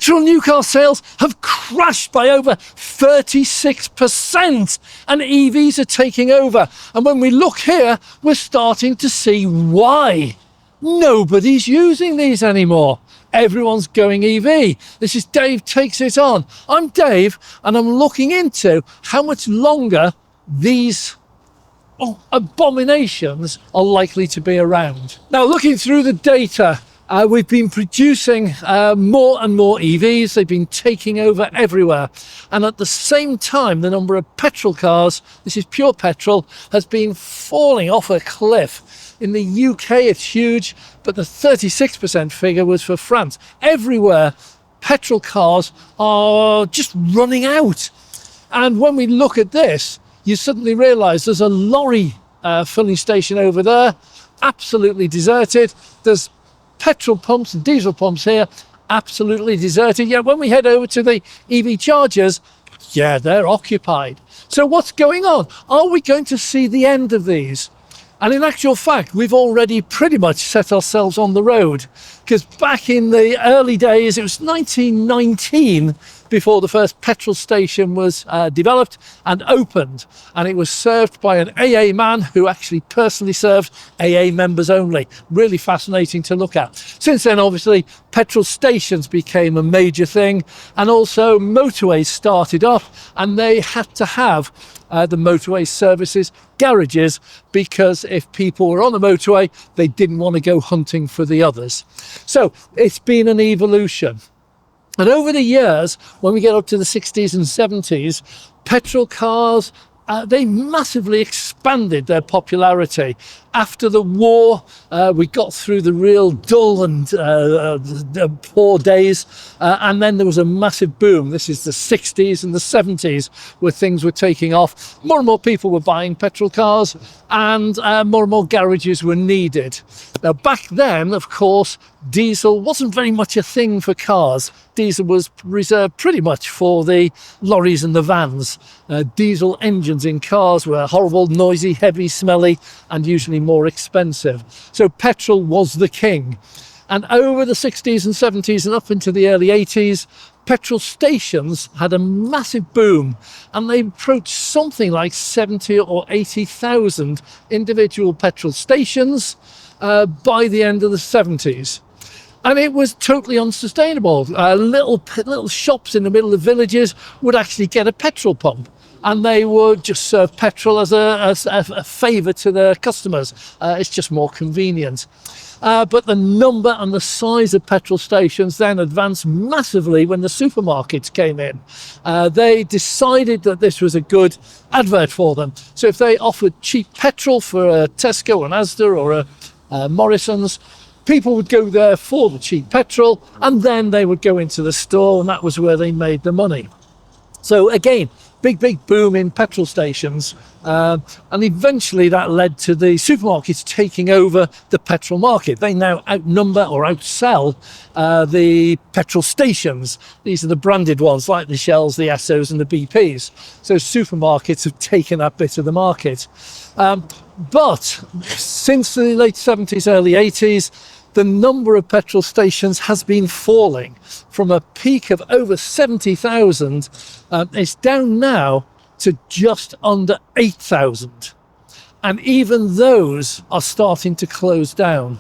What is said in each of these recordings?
petrol new car sales have crashed by over 36%, and EVs are taking over. And when we look here, we're starting to see why. Nobody's using these anymore. Everyone's going EV. This is Dave Takes It On. I'm Dave, and I'm looking into how much longer these abominations are likely to be around. Now, looking through the data, we've been producing more and more EVs. They've been taking over everywhere. And at the same time, the number of petrol cars, this is pure petrol, has been falling off a cliff. In the UK, it's huge, but the 36% figure was for France. Everywhere, petrol cars are just running out. And when we look at this, you suddenly realise there's a lorry filling station over there, absolutely deserted. There's petrol pumps and diesel pumps here, absolutely deserted. Yeah, when we head over to the EV chargers, yeah, they're occupied. So what's going on? Are we going to see the end of these? And in actual fact, we've already pretty much set ourselves on the road, because back in the early days, it was 1919 before the first petrol station was developed and opened, and it was served by an AA man who actually personally served AA members only. Really fascinating to look at. Since then, obviously, petrol stations became a major thing, and also motorways started up, and they had to have the motorway services, garages, because if people were on the motorway, they didn't want to go hunting for the others. So it's been an evolution. And over the years, when we get up to the 60s and 70s, petrol cars, they massively expanded their popularity. After the war, we got through the real dull and poor days, and then there was a massive boom. This is the 60s and the 70s, where things were taking off. More and more people were buying petrol cars, and more and more garages were needed. Now, back then, of course, diesel wasn't very much a thing for cars. Diesel was reserved pretty much for the lorries and the vans. Diesel engines in cars were horrible, noisy, heavy, smelly, and usually more expensive. So petrol was the king. And over the 60s and 70s and up into the early 80s, petrol stations had a massive boom, and they approached something like 70 or 80,000 individual petrol stations by the end of the 70s. And it was totally unsustainable. Little shops in the middle of villages would actually get a petrol pump, and they would just serve petrol as a favour to their customers. It's just more convenient. But the number and the size of petrol stations then advanced massively when the supermarkets came in. They decided that this was a good advert for them. So if they offered cheap petrol for a Tesco, an Asda, or a Morrison's, people would go there for the cheap petrol, and then they would go into the store, and that was where they made the money. So again, big boom in petrol stations, and eventually that led to the supermarkets taking over the petrol market. They now outnumber or outsell the petrol stations. These are the branded ones, like the Shells, the Essos, and the BPs. So supermarkets have taken that bit of the market. But since the late 70s, early 80s, the number of petrol stations has been falling from a peak of over 70,000. It's down now to just under 8,000. And even those are starting to close down.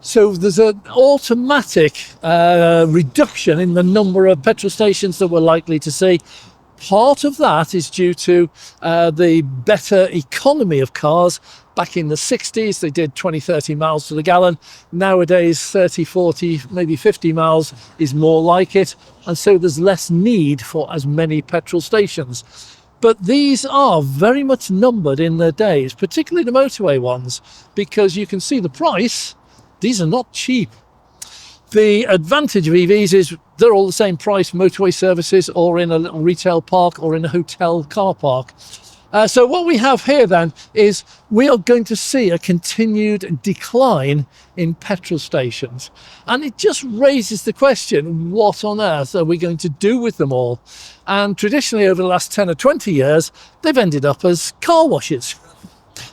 So there's an automatic reduction in the number of petrol stations that we're likely to see. Part of that is due to the better economy of cars. Back in the 60s, they did 20, 30 miles to the gallon. Nowadays, 30, 40, maybe 50 miles is more like it. And so there's less need for as many petrol stations. But these are very much numbered in their days, particularly the motorway ones, because you can see the price. These are not cheap. The advantage of EVs is they're all the same price, motorway services, or in a little retail park, or in a hotel car park. So what we have here then is we are going to see a continued decline in petrol stations. And it just raises the question, what on earth are we going to do with them all? And traditionally over the last 10 or 20 years, they've ended up as car washes.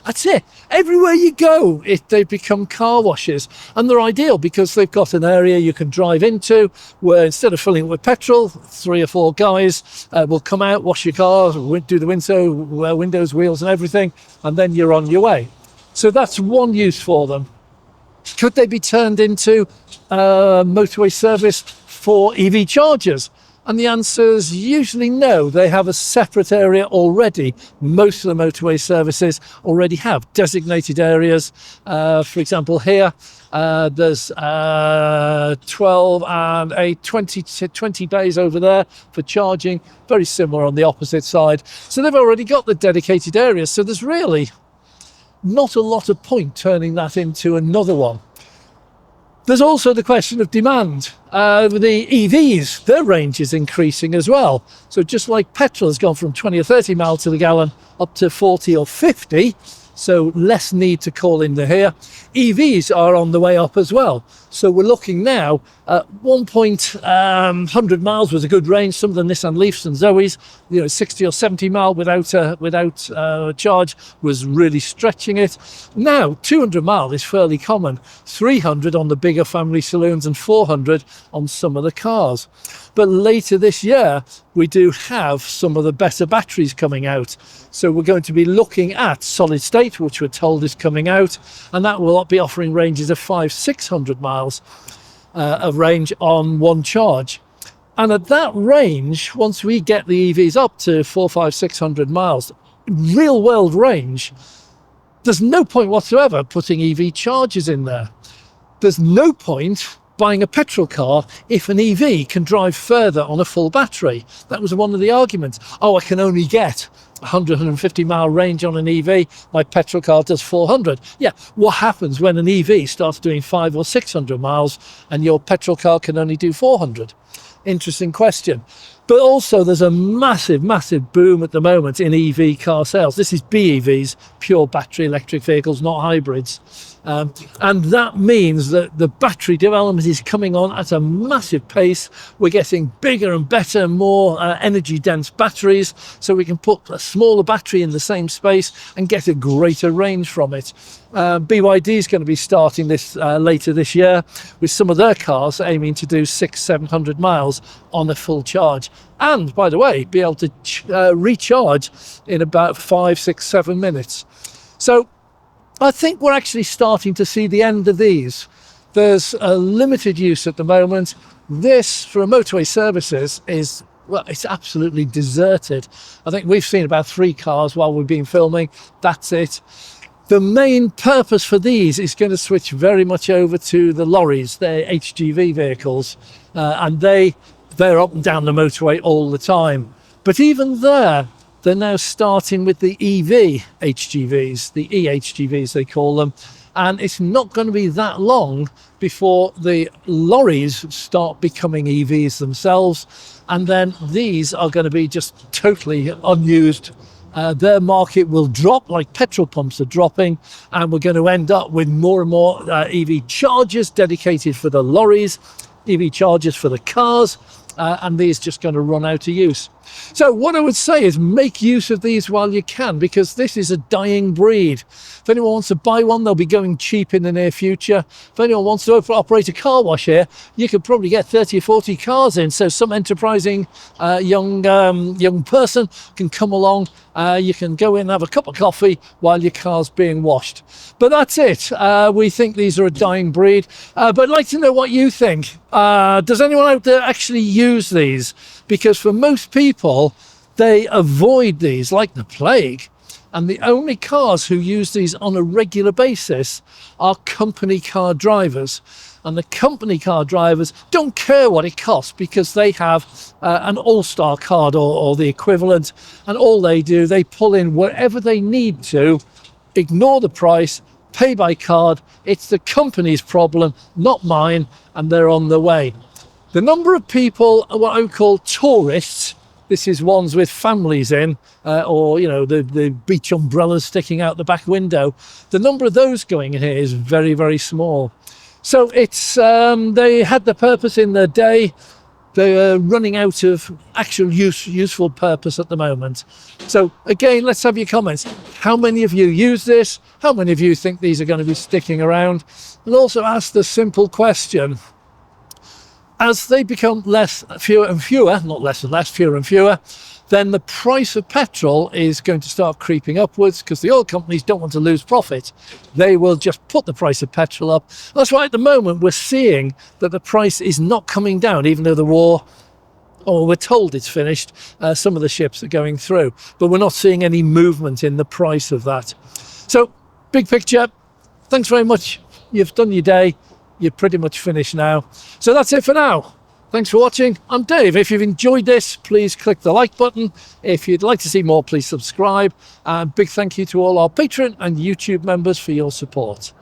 That's it. Everywhere you go, they become car washes. And they're ideal because they've got an area you can drive into where instead of filling it with petrol, 3 or 4 guys will come out, wash your car, do the windows, wheels and everything, and then you're on your way. So that's one use for them. Could they be turned into motorway service for EV chargers? And the answer is usually no. They have a separate area already. Most of the motorway services already have designated areas. For example, here, there's 12 and 20 bays over there for charging. Very similar on the opposite side. So they've already got the dedicated areas. So there's really not a lot of point turning that into another one. There's also the question of demand. The EVs, their range is increasing as well. So just like petrol has gone from 20 or 30 miles to the gallon up to 40 or 50, so less need to call in the here. EVs are on the way up as well. So we're looking now at 100 miles was a good range. Some of the Nissan Leafs and Zoes, 60 or 70 mile without charge was really stretching it. Now 200 mile is fairly common. 300 on the bigger family saloons and 400 on some of the cars. But later this year, we do have some of the better batteries coming out. So we're going to be looking at solid state, which we're told is coming out, and that will be offering ranges of 500-600 miles of range on one charge. And at that range, once we get the EVs up to 400-600 miles, real world range, there's no point whatsoever putting EV chargers in there. There's no point buying a petrol car if an EV can drive further on a full battery. That was one of the arguments. Oh, I can only get 150 mile range on an EV. My petrol car does 400. Yeah, what happens when an EV starts doing 500 or 600 miles and your petrol car can only do 400? Interesting question. But also there's a massive boom at the moment in EV car sales. This is BEVs, pure battery electric vehicles, not hybrids. And that means that the battery development is coming on at a massive pace. We're getting bigger and better, more energy dense batteries, so we can put a smaller battery in the same space and get a greater range from it. BYD is going to be starting this later this year with some of their cars aiming to do 600-700 miles on a full charge. And by the way, be able to recharge in about 5, 6, 7 minutes. So I think we're actually starting to see the end of these. There's a limited use at the moment. This, for motorway services, it's absolutely deserted. I think we've seen about 3 cars while we've been filming. That's it. The main purpose for these is going to switch very much over to the lorries. They're HGV vehicles, and they're up and down the motorway all the time. But even there, they're now starting with the EV HGVs, the eHGVs they call them, and it's not going to be that long before the lorries start becoming EVs themselves, and then these are going to be just totally unused. Their market will drop like petrol pumps are dropping, and we're going to end up with more and more EV chargers dedicated for the lorries, EV chargers for the cars, and these just going to run out of use. So what I would say is make use of these while you can, because this is a dying breed. If anyone wants to buy one, they'll be going cheap in the near future. If anyone wants to operate a car wash here, you could probably get 30 or 40 cars in. So some enterprising young person can come along. You can go in and have a cup of coffee while your car's being washed. But that's it. We think these are a dying breed. But I'd like to know what you think. Does anyone out there actually use these? Because for most people, they avoid these like the plague. And the only cars who use these on a regular basis are company car drivers. And the company car drivers don't care what it costs because they have an All-Star card or the equivalent. And all they do, they pull in whatever they need to, ignore the price, pay by card. It's the company's problem, not mine, and they're on the way. The number of people, what I would call tourists, this is ones with families in, or, the beach umbrellas sticking out the back window. The number of those going in here is very, very small. So it's they had the purpose in their day. they're running out of actual useful purpose at the moment. So again, let's have your comments. How many of you use this? How many of you think these are going to be sticking around? And also ask the simple question, as they become fewer and fewer, not less and less, fewer and fewer, then the price of petrol is going to start creeping upwards because the oil companies don't want to lose profit. They will just put the price of petrol up. That's why at the moment we're seeing that the price is not coming down, even though the war, or we're told it's finished. Some of the ships are going through, but we're not seeing any movement in the price of that. So big picture, thanks very much. You've done your day. You're pretty much finished now. So that's it for now. Thanks for watching. I'm Dave. If you've enjoyed this, please click the like button. If you'd like to see more, please subscribe. And big thank you to all our Patreon and YouTube members for your support.